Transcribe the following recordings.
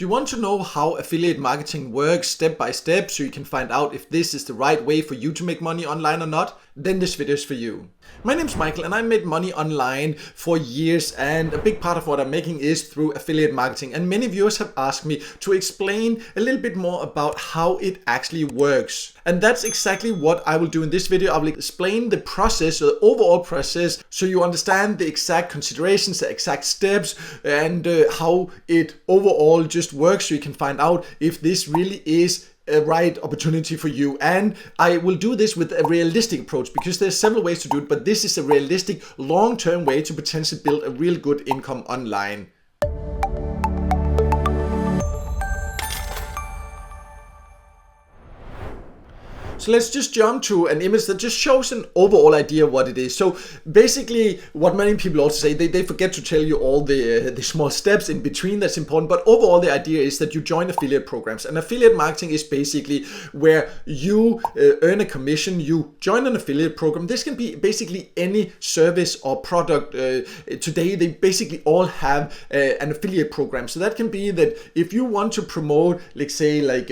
Do you want to know how affiliate marketing works step by step so you can find out if this is the right way for you to make money online or not? Then this video is for you. My name's Michael and I made money online for years, and a big part of what I'm making is through affiliate marketing, and many viewers have asked me to explain a little bit more about how it actually works. And that's exactly what I will do in this video. I will explain the process, or the overall process, so you understand the exact considerations, the exact steps, and how it overall just works, so you can find out if this really is a right opportunity for you. And I will do this with a realistic approach, because there's several ways to do it, but this is a realistic long-term way to potentially build a real good income online. So let's just jump to an image that just shows an overall idea of what it is. So basically, what many people also say, they forget to tell you all the small steps in between that's important. But overall, the idea is that you join affiliate programs. And affiliate marketing is basically where you earn a commission. You join an affiliate program. This can be basically any service or product. Today, they basically all have an affiliate program. So that can be that if you want to promote, let's say, like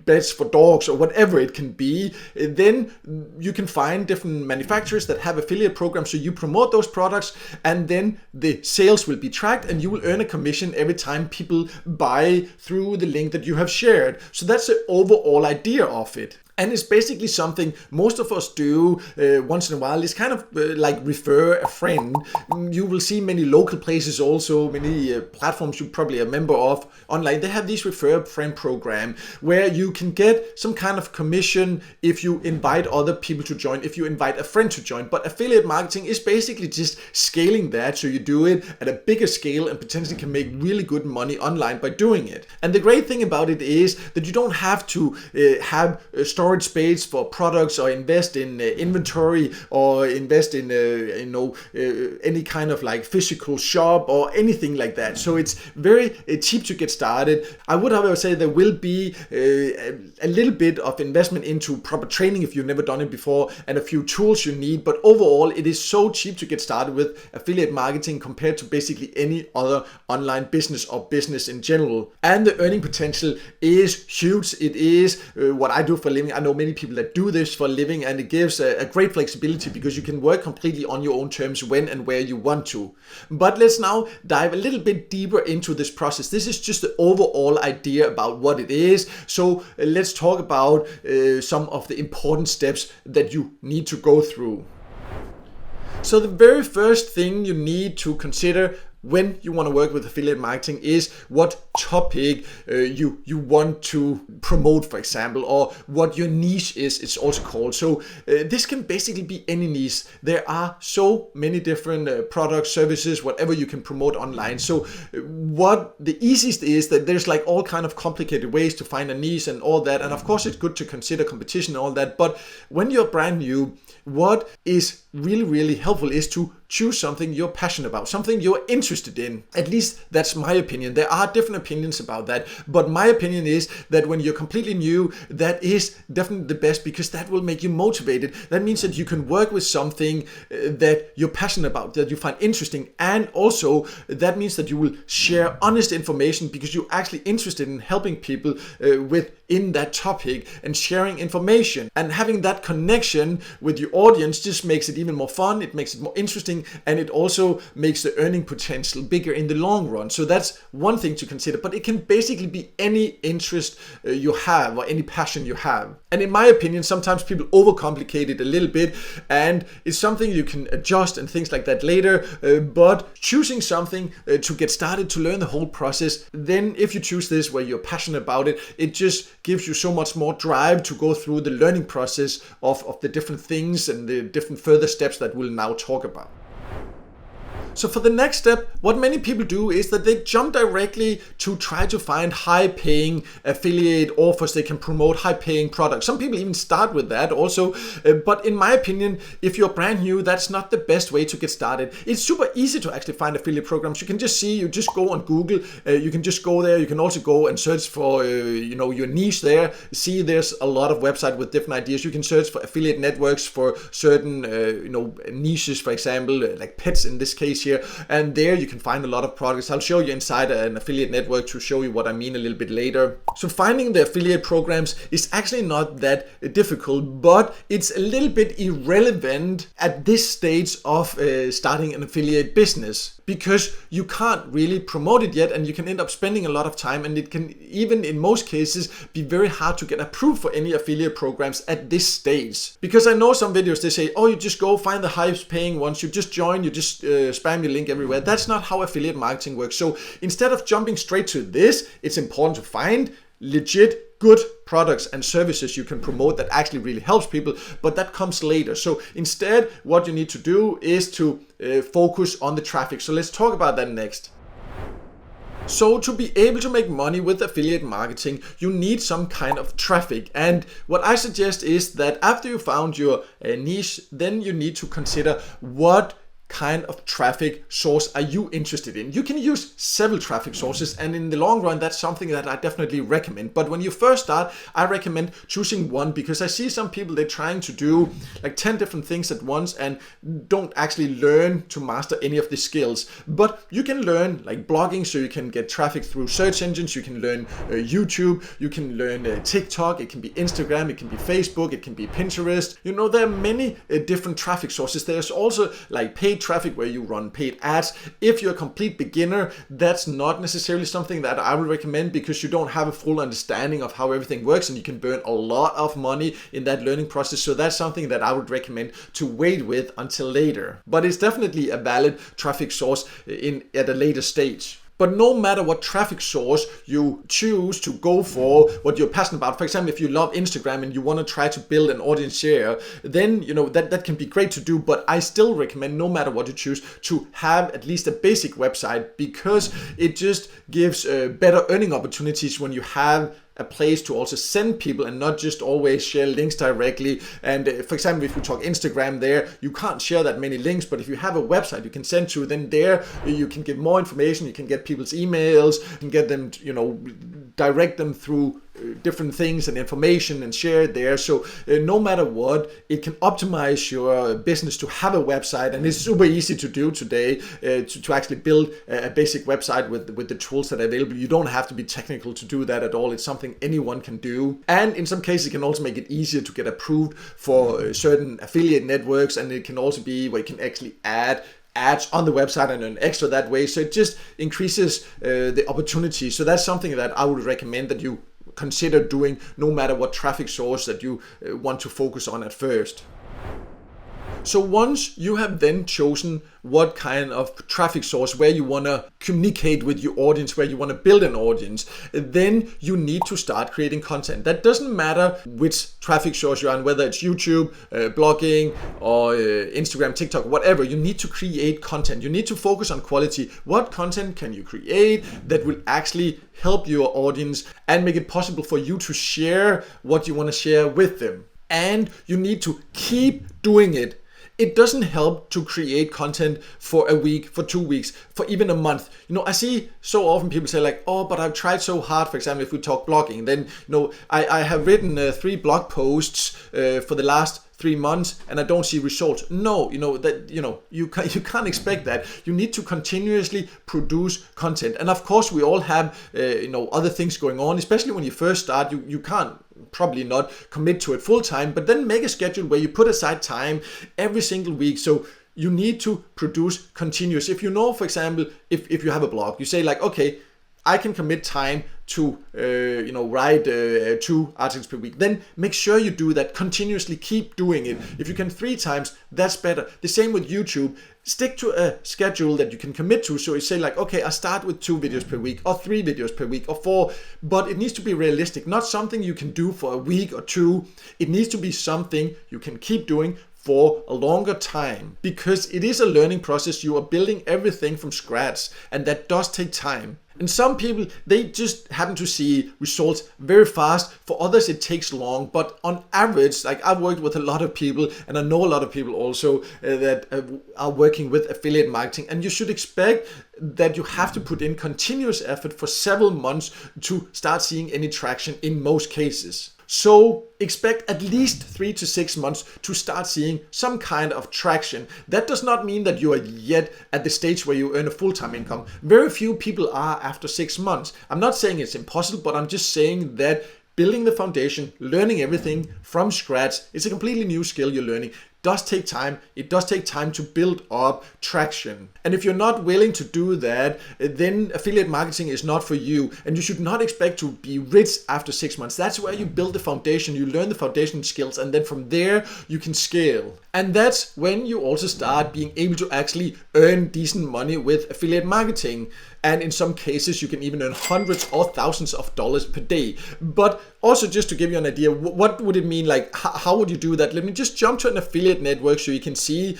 beds for dogs or whatever it can be, then you can find different manufacturers that have affiliate programs, so you promote those products and then the sales will be tracked and you will earn a commission every time people buy through the link that you have shared. So that's the overall idea of it. And it's basically something most of us do once in a while. It's kind of like refer a friend. You will see many local places also, many platforms you probably are a member of online. They have these refer a friend program where you can get some kind of commission if you invite other people to join, if you invite a friend to join. But affiliate marketing is basically just scaling that, so you do it at a bigger scale and potentially can make really good money online by doing it. And the great thing about it is that you don't have to have storage space for products or invest in inventory or invest in any kind of like physical shop or anything like that. So it's very cheap to get started. I would however say there will be a little bit of investment into proper training if you've never done it before, and a few tools you need, but overall it is so cheap to get started with affiliate marketing compared to basically any other online business or business in general. And the earning potential is huge. It is what I do for a living. I know many people that do this for a living, and it gives a great flexibility because you can work completely on your own terms when and where you want to. But let's now dive a little bit deeper into this process. This is just the overall idea about what it is. So let's talk about some of the important steps that you need to go through. So the very first thing you need to consider when you want to work with affiliate marketing is what topic you want to promote, for example, or what your niche is, it's also called. So this can basically be any niche. There are so many different products, services, whatever you can promote online. So what the easiest is that there's like all kind of complicated ways to find a niche and all that. And of course it's good to consider competition and all that. But when you're brand new, what is really helpful is to choose something you're passionate about, something you're interested in. At least that's my opinion. There are different opinions about that, but my opinion is that when you're completely new, that is definitely the best, because that will make you motivated. That means that you can work with something that you're passionate about, that you find interesting, and also that means that you will share honest information because you're actually interested in helping people within that topic and sharing information. And having that connection with your audience just makes it even more fun, it makes it more interesting, and it also makes the earning potential bigger in the long run. So that's one thing to consider, but it can basically be any interest you have or any passion you have. And in my opinion, sometimes people overcomplicate it a little bit, and it's something you can adjust and things like that later, but choosing something to get started, to learn the whole process, then if you choose this where you're passionate about it, it just gives you so much more drive to go through the learning process of the different things and the different further steps that we'll now talk about. So for the next step, what many people do is that they jump directly to try to find high-paying affiliate offers they can promote, high-paying products. Some people even start with that also, but in my opinion, if you're brand new, that's not the best way to get started. It's super easy to actually find affiliate programs. You can just see, you just go on Google, you can just go there. You can also go and search for your niche there. See, there's a lot of websites with different ideas. You can search for affiliate networks for certain niches, for example, like pets in this case here. here, and there you can find a lot of products. I'll show you inside an affiliate network to show you what I mean a little bit later. So finding the affiliate programs is actually not that difficult, but it's a little bit irrelevant at this stage of starting an affiliate business, because you can't really promote it yet, and you can end up spending a lot of time, and it can even in most cases be very hard to get approved for any affiliate programs at this stage. Because I know some videos they say, oh, you just go find the highest paying ones, you just join, you just spam your link everywhere. That's not how affiliate marketing works. So instead of jumping straight to this, it's important to find legit good products and services you can promote that actually really helps people, but that comes later. So instead, what you need to do is to focus on the traffic. So let's talk about that next. So to be able to make money with affiliate marketing, you need some kind of traffic. And what I suggest is that after you found your niche, then you need to consider what kind of traffic source are you interested in. You can use several traffic sources, and in the long run that's something that I definitely recommend. But when you first start, I recommend choosing one, because I see some people, they're trying to do like 10 different things at once and don't actually learn to master any of the skills. But you can learn like blogging, so you can get traffic through search engines. You can learn YouTube, you can learn TikTok, it can be Instagram, it can be Facebook, it can be Pinterest. You know, there are many different traffic sources. There's also like paid traffic where you run paid ads. If you're a complete beginner, that's not necessarily something that I would recommend, because you don't have a full understanding of how everything works, and you can burn a lot of money in that learning process. So that's something that I would recommend to wait with until later. But it's definitely a valid traffic source at a later stage. But no matter what traffic source you choose to go for, what you're passionate about, for example, if you love Instagram and you want to try to build an audience share, then you know that can be great to do. But I still recommend, no matter what you choose, to have at least a basic website, because it just gives better earning opportunities when you have a place to also send people and not just always share links directly. And for example, if you talk Instagram, there you can't share that many links, but if you have a website you can send to, then there you can give more information, you can get people's emails, you can get them, you know, direct them through different things and information and share it there. So no matter what, it can optimize your business to have a website, and it's super easy to do today to actually build a basic website with the tools that are available. You don't have to be technical to do that at all. It's something anyone can do, and in some cases it can also make it easier to get approved for certain affiliate networks, and it can also be where you can actually add ads on the website and earn extra that way. So it just increases the opportunity. So that's something that I would recommend that you consider doing, no matter what traffic source that you want to focus on at first. So once you have then chosen what kind of traffic source, where you want to communicate with your audience, where you want to build an audience, then you need to start creating content. That doesn't matter which traffic source you're on, whether it's YouTube, blogging, or Instagram, TikTok, whatever. You need to create content. You need to focus on quality. What content can you create that will actually help your audience and make it possible for you to share what you want to share with them? And you need to keep doing it. It doesn't help to create content for a week, for 2 weeks, for even a month. You know, I see so often people say like, oh, but I've tried so hard. For example, if we talk blogging, then, you know, I have written 3 blog posts for the last 3 months and I don't see results. No, you can't expect that. You need to continuously produce content. And of course, we all have, other things going on, especially when you first start. You can't probably not commit to it full time, but then make a schedule where you put aside time every single week. So you need to produce continuous. If you know, for example, if you have a blog, you say like, okay, I can commit time to write 2 articles per week, then make sure you do that continuously. Keep doing it. If you can 3 times, that's better. The same with YouTube. Stick to a schedule that you can commit to. So you say like, okay, I start with 2 videos per week, or 3 videos per week, or 4, but it needs to be realistic, not something you can do for a week or 2. It needs to be something you can keep doing for a longer time, because it is a learning process. You are building everything from scratch, and that does take time. And some people, they just happen to see results very fast. For others, it takes long. But on average, like I've worked with a lot of people, and I know a lot of people also that are working with affiliate marketing. And you should expect that you have to put in continuous effort for several months to start seeing any traction in most cases. So expect at least 3 to 6 months to start seeing some kind of traction. That does not mean that you are yet at the stage where you earn a full-time income. Very few people are after 6 months. I'm not saying it's impossible, but I'm just saying that building the foundation, learning everything from scratch, it's a completely new skill you're learning. Does take time. It does take time to build up traction. And if you're not willing to do that, then affiliate marketing is not for you. And you should not expect to be rich after 6 months. That's where you build the foundation, you learn the foundation skills, and then from there you can scale. And that's when you also start being able to actually earn decent money with affiliate marketing. And in some cases, you can even earn hundreds or thousands of dollars per day. But also, just to give you an idea, what would it mean? Like, how would you do that? Let me just jump to an affiliate network so you can see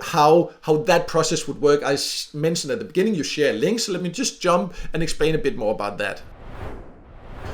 how that process would work. I mentioned at the beginning, you share links. So let me just jump and explain a bit more about that.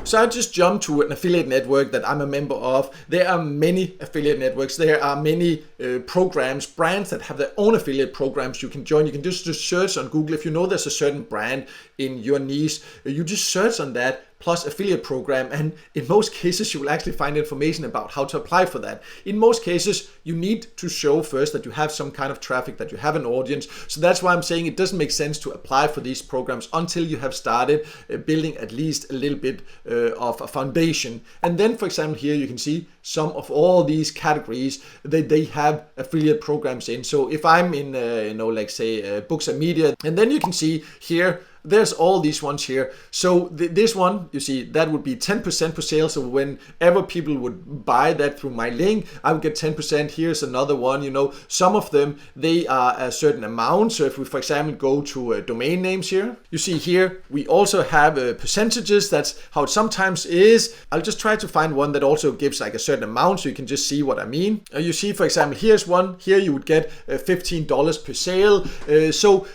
So I just jumped to an affiliate network that I'm a member of. There are many affiliate networks. There are many programs, brands that have their own affiliate programs you can join. You can just search on Google. If you know there's a certain brand in your niche, you just search on that plus affiliate program, and in most cases you will actually find information about how to apply for that. In most cases you need to show first that you have some kind of traffic, that you have an audience. So that's why I'm saying it doesn't make sense to apply for these programs until you have started building at least a little bit of a foundation. And then, for example, here you can see some of all these categories that they have affiliate programs in. So if I'm in like say books and media, and then you can see here there's all these ones here. So this one, you see, that would be 10% per sale. So whenever people would buy that through my link, I would get 10%. Here's another one. Some of them, they are a certain amount. So if we, for example, go to domain names here, you see here, we also have percentages. That's how it sometimes is. I'll just try to find one that also gives like a certain amount so you can just see what I mean. You see, for example, here's one. Here you would get $15 per sale. So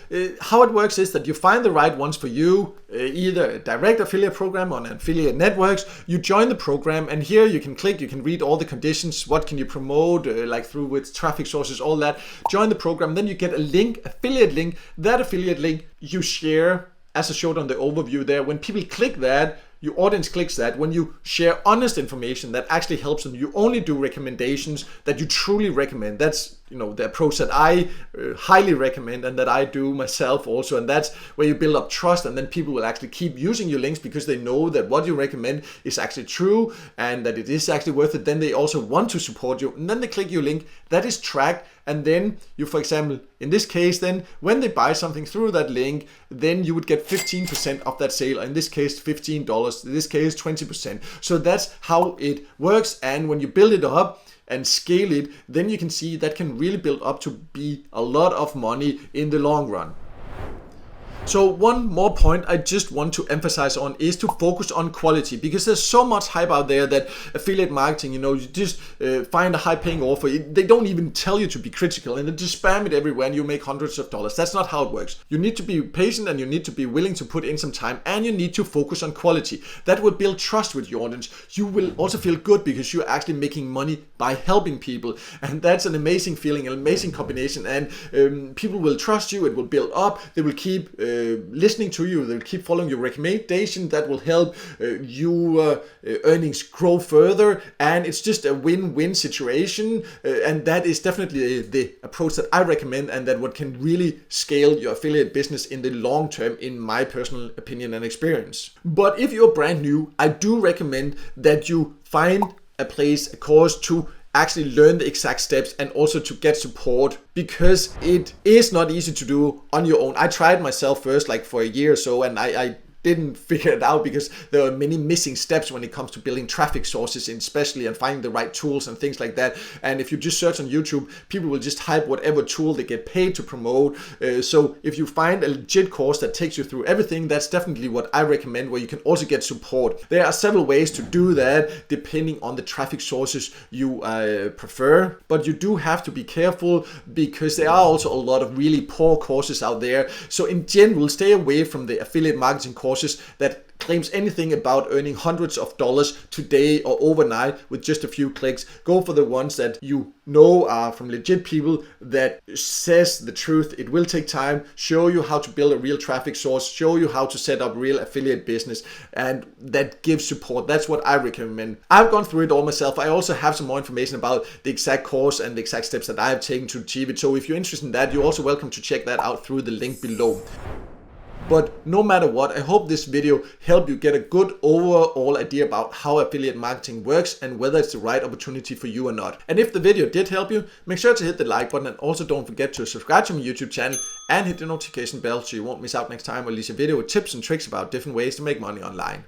how it works is that you find the right ones for you, either a direct affiliate program or an affiliate networks. You join the program, and here you can click, you can read all the conditions, what can you promote, like through with traffic sources, all that. Join the program, then you get a link, affiliate link. That affiliate link you share, as I showed on the overview there. When people click that, your audience clicks that. When you share honest information that actually helps them, you only do recommendations that you truly recommend. That's the approach that I highly recommend and that I do myself also. And that's where you build up trust, and then people will actually keep using your links because they know that what you recommend is actually true and that it is actually worth it. Then they also want to support you, and then they click your link. That is tracked, and then you, for example, in this case, then when they buy something through that link, then you would get 15% of that sale. In this case, $15. In this case, 20%. So that's how it works. And when you build it up and scale it, then you can see that can really build up to be a lot of money in the long run. So one more point I just want to emphasize on is to focus on quality, because there's so much hype out there that affiliate marketing, you just find a high paying offer. They don't even tell you to be critical, and they just spam it everywhere and you make hundreds of dollars. That's not how it works. You need to be patient, and you need to be willing to put in some time, and you need to focus on quality. That will build trust with your audience. You will also feel good because you're actually making money by helping people, and that's an amazing feeling, an amazing combination. And people will trust you. It will build up. They will keep listening to you. They'll keep following your recommendation. That will help your earnings grow further, and it's just a win-win situation. And that is definitely the approach that I recommend, and that what can really scale your affiliate business in the long term, in my personal opinion and experience. But if you're brand new, I do recommend that you find a place, a course to actually learn the exact steps and also to get support, because it is not easy to do on your own. I tried myself first, like for a year or so, and I didn't figure it out because there are many missing steps when it comes to building traffic sources, especially, and finding the right tools and things like that. And if you just search on YouTube, people will just hype whatever tool they get paid to promote. So if you find a legit course that takes you through everything, that's definitely what I recommend, where you can also get support. There are several ways to do that depending on the traffic sources you prefer, but you do have to be careful because there are also a lot of really poor courses out there. So in general, stay away from the affiliate marketing courses that claims anything about earning hundreds of dollars today or overnight with just a few clicks. Go for the ones that you know are from legit people that says the truth. It will take time, show you how to build a real traffic source, show you how to set up real affiliate business, and that gives support. That's what I recommend. I've gone through it all myself. I also have some more information about the exact course and the exact steps that I have taken to achieve it. So if you're interested in that, you're also welcome to check that out through the link below. But no matter what, I hope this video helped you get a good overall idea about how affiliate marketing works and whether it's the right opportunity for you or not. And if the video did help you, make sure to hit the like button, and also don't forget to subscribe to my YouTube channel and hit the notification bell so you won't miss out next time I release a video with tips and tricks about different ways to make money online.